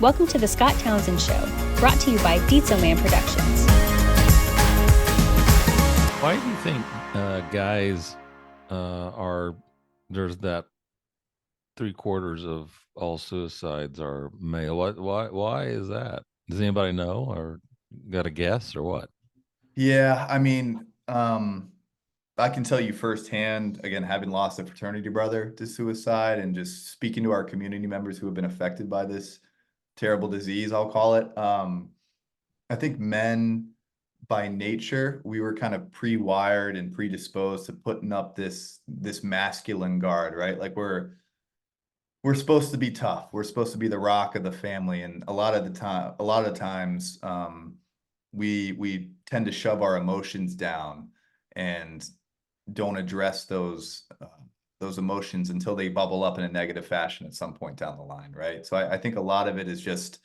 Welcome to the Scott Townsend Show, brought to you by Dietzo Man Productions. Why do you think guys there's that 3/4 of all suicides are male? Why is that? Does anybody know, or got a guess, or what? Yeah, I mean, I can tell you firsthand, again, having lost a fraternity brother to suicide and just speaking to our community members who have been affected by this terrible disease, I'll call it. I think men by nature, we were kind of pre-wired and predisposed to putting up this masculine guard, right? Like we're supposed to be tough. We're supposed to be the rock of the family. And a lot of times, we tend to shove our emotions down and don't address those emotions until they bubble up in a negative fashion at some point down the line, right? So I think a lot of it is just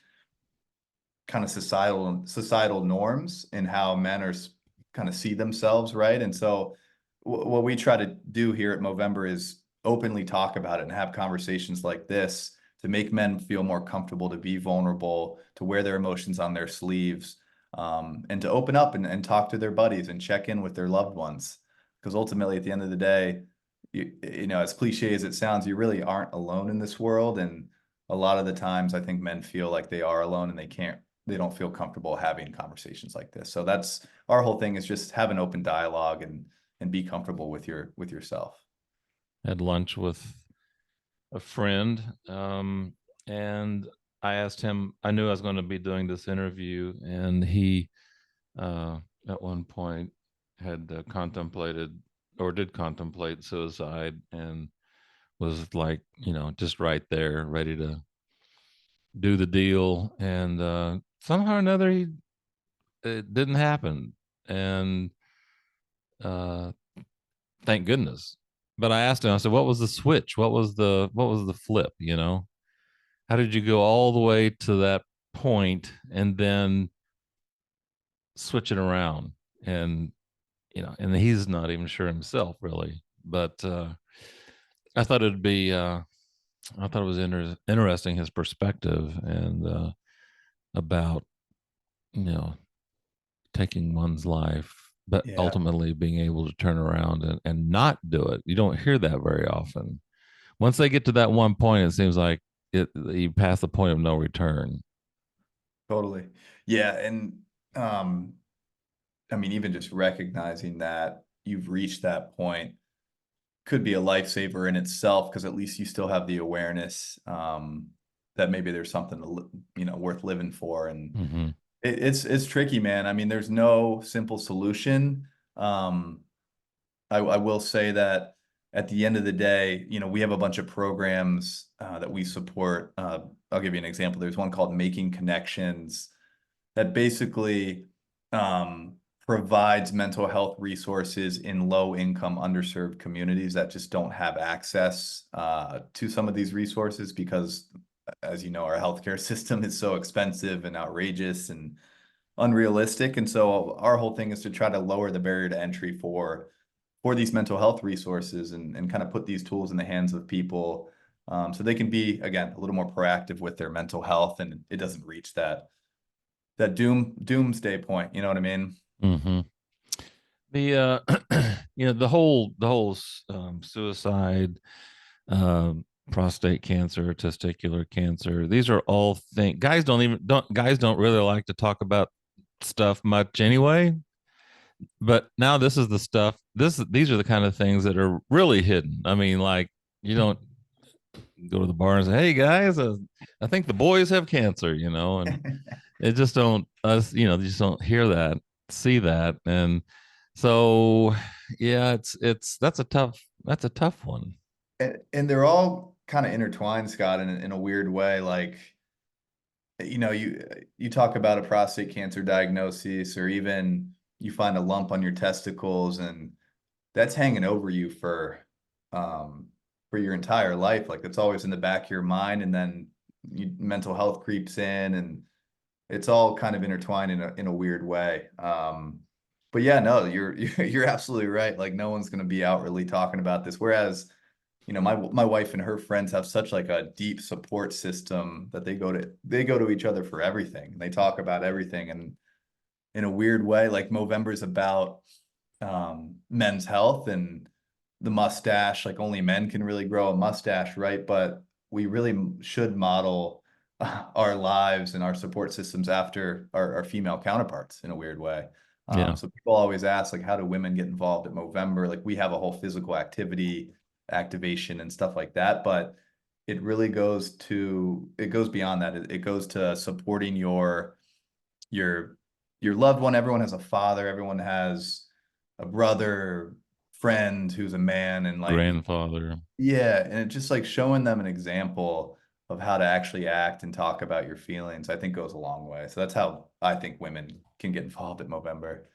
kind of societal norms and how men are kind of see themselves, right? And so what we try to do here at Movember is openly talk about it and have conversations like this to make men feel more comfortable, to be vulnerable, to wear their emotions on their sleeves, and to open up and talk to their buddies and check in with their loved ones. Because ultimately, at the end of the day, you know, as cliche as it sounds, you really aren't alone in this world. And a lot of the times, I think men feel like they are alone and they don't feel comfortable having conversations like this. So that's our whole thing, is just have an open dialogue and be comfortable with yourself. Had lunch with a friend, and I asked him. I knew I was going to be doing this interview, and he, at one point, had contemplated or did contemplate suicide, and was like, just right there, ready to do the deal. And somehow or another, it didn't happen. And uh, thank goodness. But I asked him, I said, what was the switch? What was the flip? How did you go all the way to that point and then switch it around? And, and he's not even sure himself, really. But I thought it'd be, I thought it was interesting, his perspective, and about, you know, taking one's life, but Yeah, ultimately being able to turn around and not do it. You don't hear that very often. Once they get to that one point, it seems like you pass the point of no return. totally. Yeah, and um, I mean, even just recognizing that you've reached that point could be a lifesaver in itself, because at least you still have the awareness, that maybe there's something worth living for. And Mm-hmm. it's tricky, man. I mean, there's no simple solution. I will say that at the end of the day, we have a bunch of programs that we support. I'll give you an example. There's one called Making Connections that basically um, provides mental health resources in low-income, underserved communities that just don't have access to some of these resources because, as you know, our healthcare system is so expensive and outrageous and unrealistic. And so our whole thing is to try to lower the barrier to entry for these mental health resources, and kind of put these tools in the hands of people, so they can be, again, a little more proactive with their mental health, and it doesn't reach that doomsday point. You know what I mean? Mm-hmm. The suicide, prostate cancer, testicular cancer. These are all things guys don't really like to talk about stuff much anyway. But now this is the stuff. These are the kind of things that are really hidden. I mean, like, you don't go to the bar and say, "Hey guys, I think the boys have cancer," and it just don't us, you just don't hear that, see that, and so yeah, it's that's a tough one. And they're all kind of intertwined, Scott, in a weird way. Like, you talk about a prostate cancer diagnosis, or even you find a lump on your testicles, and that's hanging over you um, for your entire life. Like, it's always in the back of your mind, and then mental health creeps in, and it's all kind of intertwined in a weird way. But yeah, no, you're you're absolutely right. Like, no one's going to be outwardly talking about this. Whereas you know, my wife and her friends have such like a deep support system that they go to each other for everything. They talk about everything, and in a weird way, like Movember is about men's health and the mustache. Like only men can really grow a mustache, right? But we really should model our lives and our support systems after our female counterparts in a weird way. Yeah. So people always ask, like, how do women get involved at Movember? Like we have a whole physical activity activation and stuff like that, but it really goes beyond that. It goes to supporting your your loved one. Everyone has a father, everyone has a brother, friend who's a man, and like, Grandfather. yeah, and it just like showing them an example of how to actually act and talk about your feelings, I think goes a long way. So that's how I think women can get involved at Movember.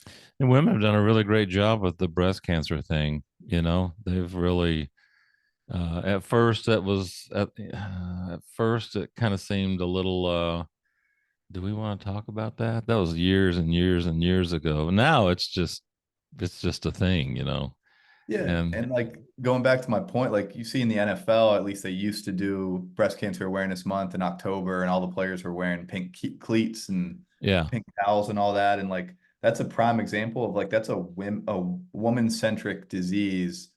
And women have done a really great job with the breast cancer thing. You know, they've really, at first at first it kind of seemed a little, do we want to talk about that? That was years and years and years ago. Now it's just a thing, you know. Yeah, And and like going back to my point, like you see in the NFL, at least they used to do Breast Cancer Awareness Month in October, and all the players were wearing pink cleats and yeah. pink towels and all that. And like that's a prime example of like that's a woman-centric disease,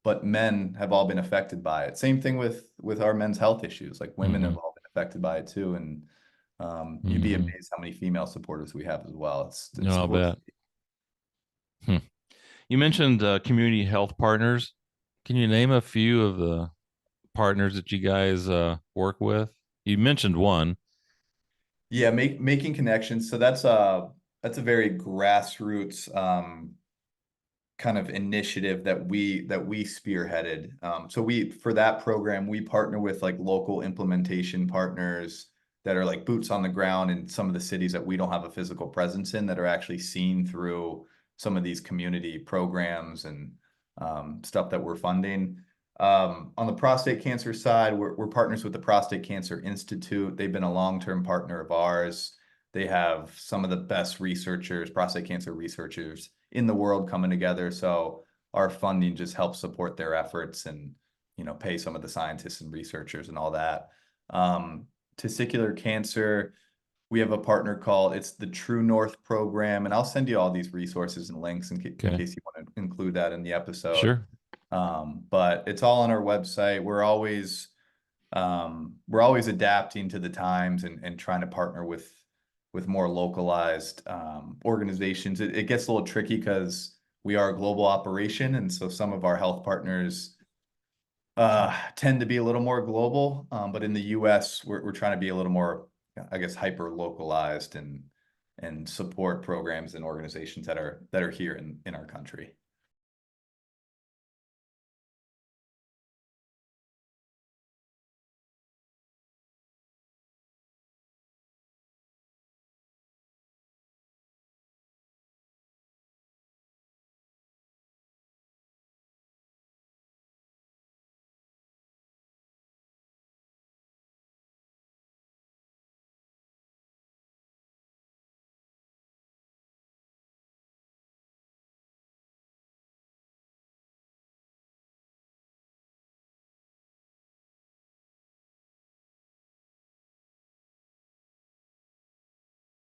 but men have all been affected by it. Same thing with our men's health issues. Like women Hmm. have all been affected by it too. And you'd be Hmm. amazed how many female supporters we have as well. It's No, I'll cool. bet. Hmm. You mentioned community health partners. Can you name a few of the partners that you guys work with? You mentioned one. Yeah, making connections. So that's a very grassroots kind of initiative that we spearheaded. So we for that program we partner with like local implementation partners that are like boots on the ground in some of the cities that we don't have a physical presence in, that are actually seen through some of these community programs and stuff that we're funding. On the prostate cancer side, we're partners with the Prostate Cancer Institute. They've been a long-term partner of ours. They have some of the best researchers, prostate cancer researchers in the world coming together. So our funding just helps support their efforts and, you know, pay some of the scientists and researchers and all that. Testicular cancer, we have a partner called, it's the True North program. And I'll send you all these resources and links in Okay. case you want to include that in the episode. Sure. But it's all on our website. We're always adapting to the times and trying to partner with more localized organizations. It gets a little tricky because we are a global operation, and so some of our health partners tend to be a little more global. But in the US, we're trying to be a little more, I guess, hyper localized and support programs and organizations that are here in our country.